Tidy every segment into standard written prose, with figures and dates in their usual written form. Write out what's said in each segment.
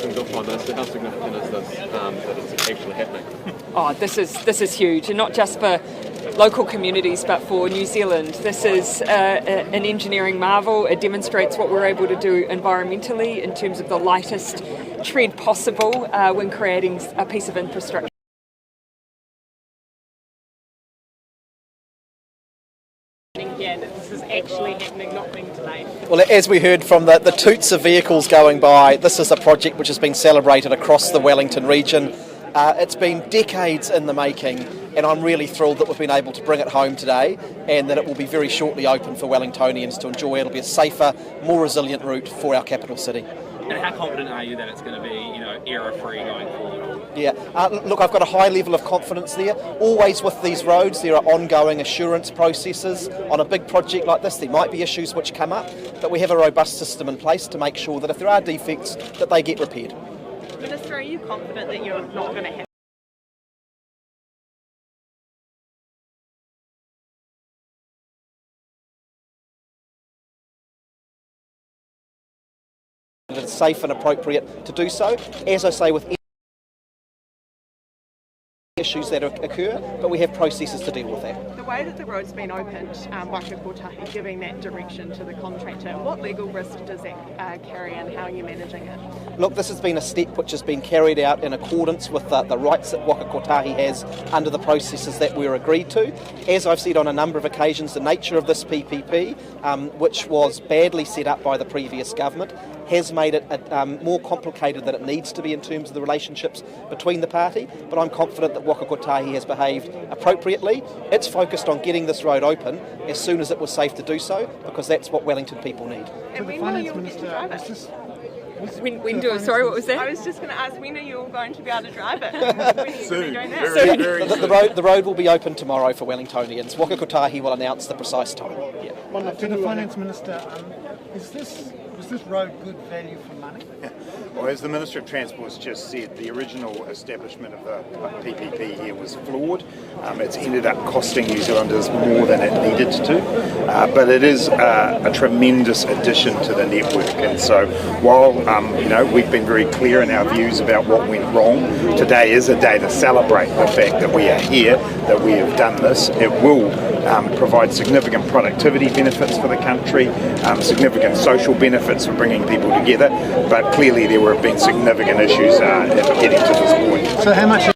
questions of Prime Minister. How significant is this that it's actually happening? Oh, this is huge, and not just for local communities but for New Zealand. This is an engineering marvel. It demonstrates what we're able to do environmentally in terms of the lightest tread possible when creating a piece of infrastructure. Yeah, that this is actually happening, not being delayed. Well, as we heard from the toots of vehicles going by, this is a project which has been celebrated across the Wellington region. It's been decades in the making, and I'm really thrilled that we've been able to bring it home today and that it will be very shortly open for Wellingtonians to enjoy. It'll be a safer, more resilient route for our capital city. And how confident are you that it's going to be, error-free going forward? Yeah, look, I've got a high level of confidence there. Always with these roads, there are ongoing assurance processes. On a big project like this, there might be issues which come up, but we have a robust system in place to make sure that if there are defects, that they get repaired. Minister, are you confident that you're not going to have it's safe and appropriate to do so? As I say, with issues that occur, but we have processes to deal with that. the way that the road's been opened, Waka Kotahi, giving that direction to the contractor? What legal risk does that carry and how are you managing it? Look, this has been a step which has been carried out in accordance with the rights that Waka Kotahi has under the processes that we're agreed to. As I've said on a number of occasions, the nature of this PPP, which was badly set up by the previous government, has made it more complicated than it needs to be in terms of the relationships between the party, but I'm confident that Waka Kotahi has behaved appropriately. It's focused on getting this road open as soon as it was safe to do so, because that's what Wellington people need. And when will you get to drive it? Sorry, what was that? I was just going to ask, when are you all going to be able to drive it? When are you Soon. going to be doing that? The road will be open tomorrow for Wellingtonians. Waka Kotahi will announce the precise time. Yeah. Well, to the Finance Minister, is this road good value for money? Well, as the Minister of Transport's just said, the original establishment of the PPP here was flawed. It's ended up costing New Zealanders more than it needed to, but it is a tremendous addition to the network. And so while we've been very clear in our views about what went wrong, today is a day to celebrate the fact that we are here, that we have done this. It will provide significant productivity benefits for the country, significant social benefits for bringing people together, but clearly there have been significant issues in getting to this point. So how much?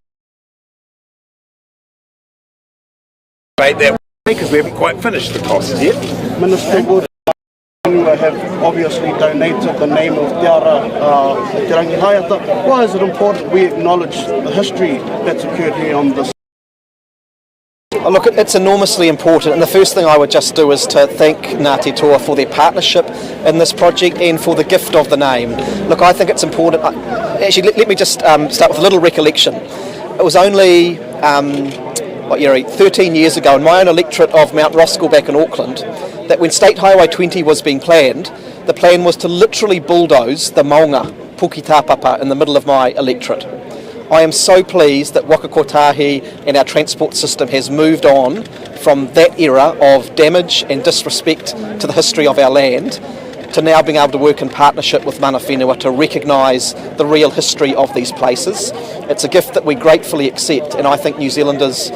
Because we haven't quite finished the costs yet. Minister would have obviously donated the name of Te Ara Te Rangi Haiata. Why is it important we acknowledge the history that's occurred here on this? Look, it's enormously important, and the first thing I would just do is to thank Ngāti Toa for their partnership in this project and for the gift of the name. Look, I think it's important. Actually, let me just start with a little recollection. It was only 13 years ago in my own electorate of Mount Roskill back in Auckland that when State Highway 20 was being planned, the plan was to literally bulldoze the maunga, Puki Tāpapa, in the middle of my electorate. I am so pleased that Waka Kotahi and our transport system has moved on from that era of damage and disrespect to the history of our land to now being able to work in partnership with mana whenua to recognise the real history of these places. It's a gift that we gratefully accept, and I think New Zealanders,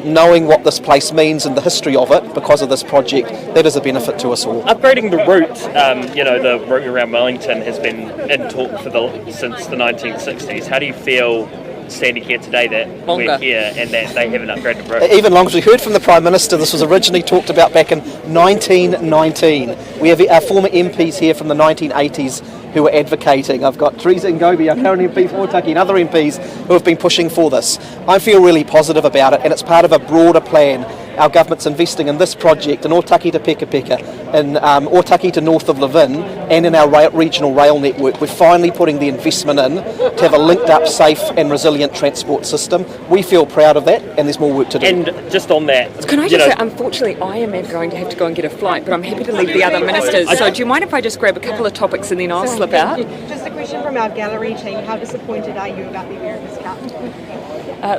knowing what this place means and the history of it because of this project, that is a benefit to us all. Upgrading the route, the route around Wellington has been in talk since the 1960s. How do you feel standing here today that we're here and that they haven't upgraded the road? Even longer. We heard from the Prime Minister this was originally talked about back in 1919. We have our former MPs here from the 1980s who are advocating. I've got Teresa Ngobi, our current MP for Otaki, and other MPs who have been pushing for this. I feel really positive about it, and it's part of a broader plan. Our government's investing in this project in Otaki to Pekapeka, in Otaki to north of Levin, and in our regional rail network. We're finally putting the investment in to have a linked up, safe and resilient transport system. We feel proud of that, and there's more work to do. And just on that... Can I just say, unfortunately, I am going to have to go and get a flight, but I'm happy to leave the other ministers. So do you mind if I just grab a couple of topics and then I'll slip out? Just a question from our gallery team. How disappointed are you about the America's Cup?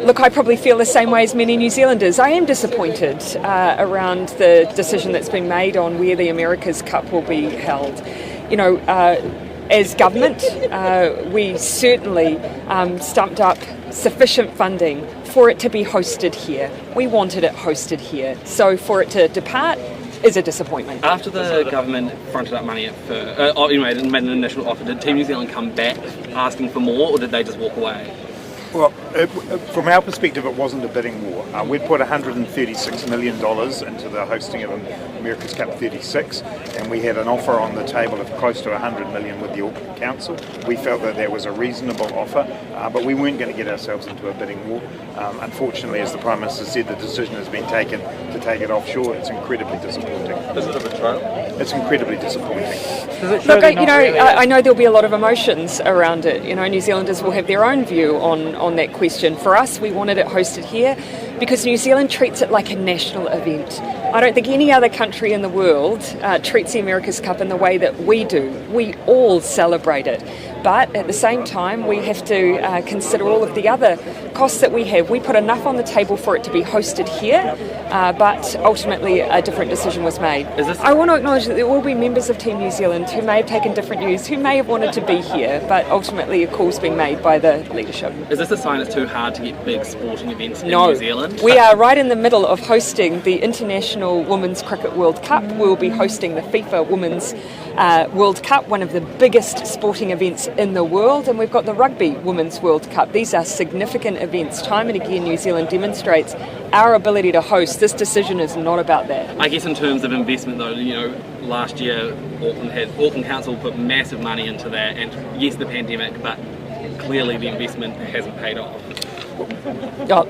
Look, I probably feel the same way as many New Zealanders. I am disappointed around the decision that's been made on where the America's Cup will be held. as government, we certainly stumped up sufficient funding for it to be hosted here. We wanted it hosted here. So for it to depart is a disappointment. After the government fronted up money made an initial offer, did Team New Zealand come back asking for more, or did they just walk away? Well, from our perspective, it wasn't a bidding war. We put $136 million into the hosting of America's Cup 36, and we had an offer on the table of close to $100 million with the Auckland Council. We felt that that was a reasonable offer, but we weren't going to get ourselves into a bidding war. Unfortunately, as the Prime Minister said, the decision has been taken to take it offshore. It's incredibly disappointing. Is it a betrayal? It's incredibly disappointing. Look, I know there'll be a lot of emotions around it. New Zealanders will have their own view on that question. For us, we wanted it hosted here because New Zealand treats it like a national event. I don't think any other country in the world treats the America's Cup in the way that we do. We all celebrate it. But at the same time, we have to consider all of the other costs that we have. We put enough on the table for it to be hosted here, but ultimately a different decision was made. I want to acknowledge that there will be members of Team New Zealand who may have taken different views, who may have wanted to be here, but ultimately a call's been made by the leadership. Is this a sign it's too hard to get big sporting events in New Zealand? We are right in the middle of hosting the International Women's Cricket World Cup. We'll be hosting the FIFA Women's World Cup, one of the biggest sporting events in the world, and we've got the Rugby Women's World Cup. These are significant events. Time and again, New Zealand demonstrates our ability to host. This decision is not about that. I guess in terms of investment though, last year Auckland Council put massive money into that, and yes, the pandemic, but clearly the investment hasn't paid off.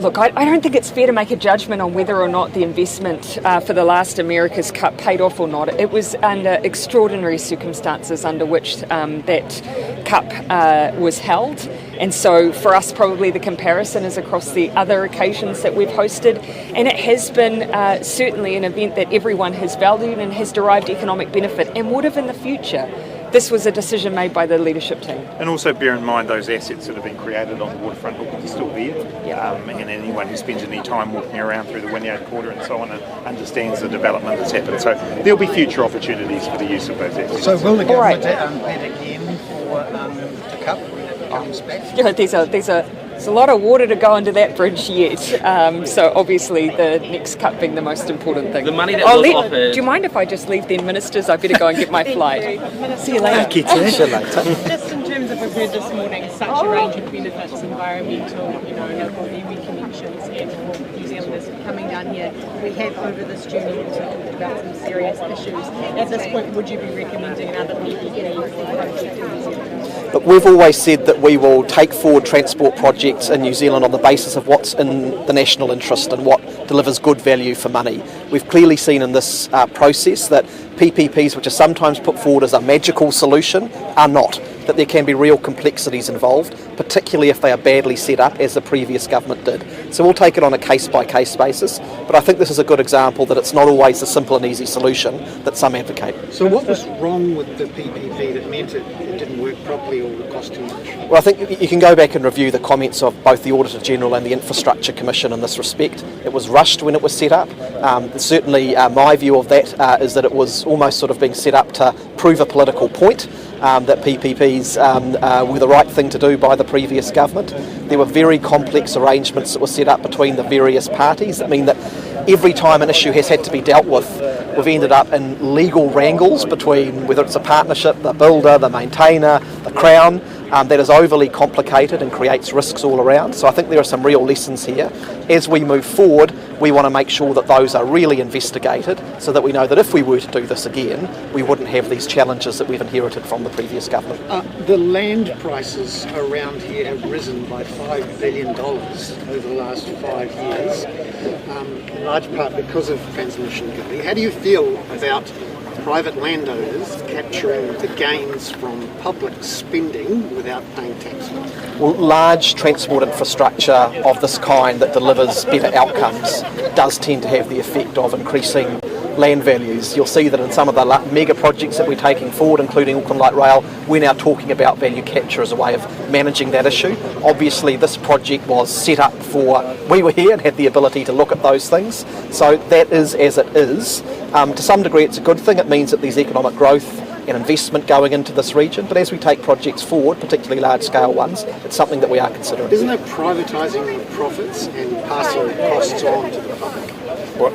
Look, I don't think it's fair to make a judgment on whether or not the investment for the last America's Cup paid off or not. It was under extraordinary circumstances under which that cup was held. And so for us, probably the comparison is across the other occasions that we've hosted. And it has been certainly an event that everyone has valued and has derived economic benefit and would have in the future. This was a decision made by the leadership team. And also bear in mind those assets that have been created on the waterfront are still there. And anyone who spends any time walking around through the Wynyard Quarter and so on understands the development that's happened. So there'll be future opportunities for the use of those assets. So will the government bid again for the Cup? There's a lot of water to go under that bridge yet. So obviously the next cup being the most important thing. The money that was offered. Do you mind if I just leave then, ministers? I better go and get my flight. See you later. Just in terms of, we've heard this morning, such a range of benefits, environmental, local iwi connections, and for New Zealanders coming down here. We have over this journey also talked about some serious issues. At this point, would you be recommending another PPP project in New Zealand? But we've always said that we will take forward transport projects in New Zealand on the basis of what's in the national interest and what delivers good value for money. We've clearly seen in this process that PPPs, which are sometimes put forward as a magical solution, are not. That there can be real complexities involved, particularly if they are badly set up, as the previous government did. So we'll take it on a case-by-case basis, but I think this is a good example that it's not always a simple and easy solution that some advocate. So what was wrong with the PPP that meant it didn't work properly or cost too much? Well, I think you can go back and review the comments of both the Auditor General and the Infrastructure Commission in this respect. It was rushed when it was set up. Certainly my view of that is that it was almost sort of being set up to prove a political point. That PPPs were the right thing to do by the previous government. There were very complex arrangements that were set up between the various parties that mean that every time an issue has had to be dealt with, we've ended up in legal wrangles between whether it's a partnership, the builder, the maintainer, the Crown. That is overly complicated and creates risks all around. So I think there are some real lessons here. As we move forward, we want to make sure that those are really investigated so that we know that if we were to do this again, we wouldn't have these challenges that we've inherited from the previous government. The land prices around here have risen by $5 billion over the last 5 years, in large part because of Transmission Gully. How do you feel about private landowners capturing the gains from public spending without paying tax? Well, large transport infrastructure of this kind that delivers better outcomes does tend to have the effect of increasing land values. You'll see that in some of the mega projects that we're taking forward, including Auckland Light Rail, we're now talking about value capture as a way of managing that issue. Obviously this project was set up for, we were here and had the ability to look at those things, so that is as it is. To some degree it's a good thing. It means that there's economic growth and investment going into this region. But as we take projects forward, particularly large-scale ones, it's something that we are considering. Isn't it privatising the profits and passing the costs on to the public? Well,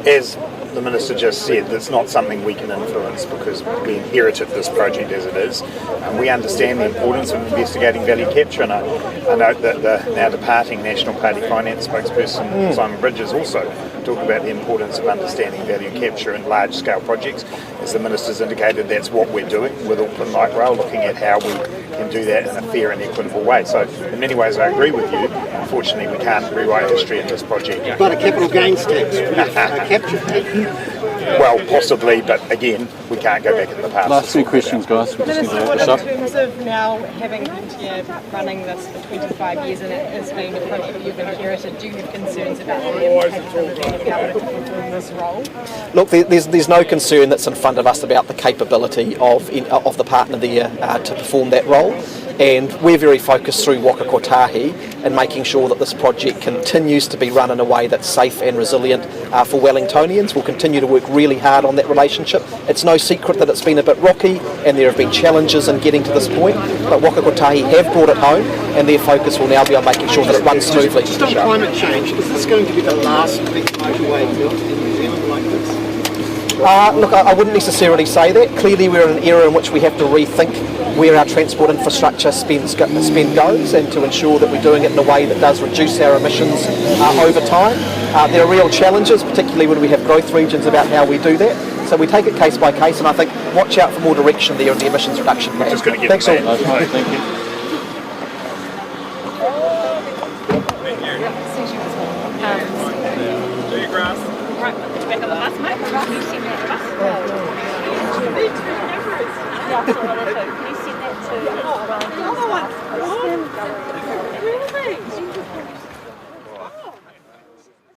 as the Minister just said, that's not something we can influence because we inherited this project as it is. And we understand the importance of investigating value capture, and I note that the now departing National Party Finance spokesperson Simon Bridges also talked about the importance of understanding value capture in large-scale projects. As the Minister's indicated, that's what we're doing with Auckland Light Rail, looking at how we can do that in a fair and equitable way. So in many ways I agree with you. Unfortunately, we can't rewrite history in this project. But a capital gains tax would capture that. Well, possibly, but again, we can't go back in the past. Last two questions, guys. We just need to wrap this up. In terms of now having been here running this for 25 years and it has been a project you've inherited, do you have concerns about the capability of government to perform this role? Look, there's no concern that's in front of us about the capability of the partner there to perform that role. And we're very focused through Waka Kotahi in making sure that this project continues to be run in a way that's safe and resilient for Wellingtonians. We'll continue to work really hard on that relationship. It's no secret that it's been a bit rocky and there have been challenges in getting to this point, but Waka Kotahi have brought it home and their focus will now be on making sure that it runs smoothly. Just on climate change, is this going to be the last big motorway built in New Zealand like this? Look, I wouldn't necessarily say that. Clearly we're in an era in which we have to rethink where our transport infrastructure spend goes and to ensure that we're doing it in a way that does reduce our emissions over time. There are real challenges, particularly when we have growth regions, about how we do that. So we take it case by case, and I think watch out for more direction there in the emissions reduction plan. Thanks all. Thank you. Right, back on the bus, mate. Can you send that to us? Yeah, I thought I would. Can you send that to the other one?